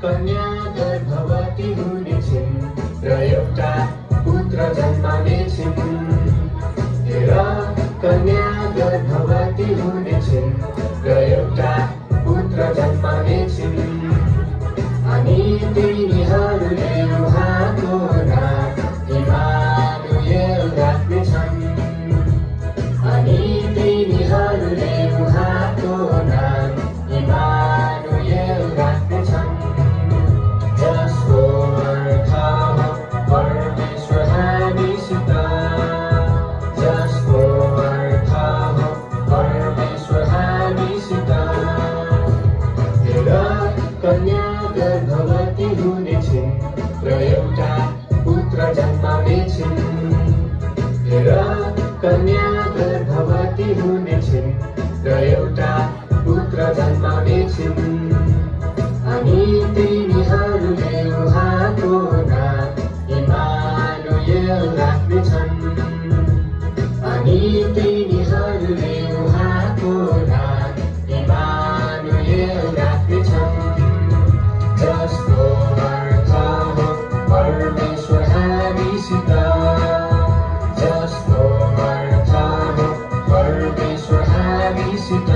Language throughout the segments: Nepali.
कन्या गर्भवती हुनेछिन् र एउटा पुत्र जन्माउनेछिन्। हेर कन्या गर्भवती हुनेछिन् र एउटा पुत्र जन्माउनेछिन्। अनि तिनीहरूले उहाँको नाम इमानुएल राख्नेछन्। अनि तिनीहरूले उहाँको नाम इमानुएल राख्नेछन्। जसको अर्थ हो परमेश्वर हामीसित। जसको अर्थ हो परमेश्वर हामीसित। हेर कन्या गर्भवती हुनेछिन् र एउटा पुत्र जन्माउनेछिन्। हेर कन्या गर्भवती हुनेछिन् र एउटा पुत्र जन्माउनेछिन्। अनि तिनीहरूले उहाँको नाम इमानुएल राख्नेछन्। अनि तिनीहरूले उहाँको नाम इमानुएल राख्नेछन्। जसको अर्थ हो परमेश्वर हामीसित। जसको अर्थ हो परमेश्वर हामीसित।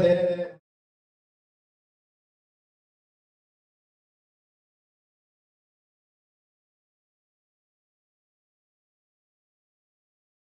धेरै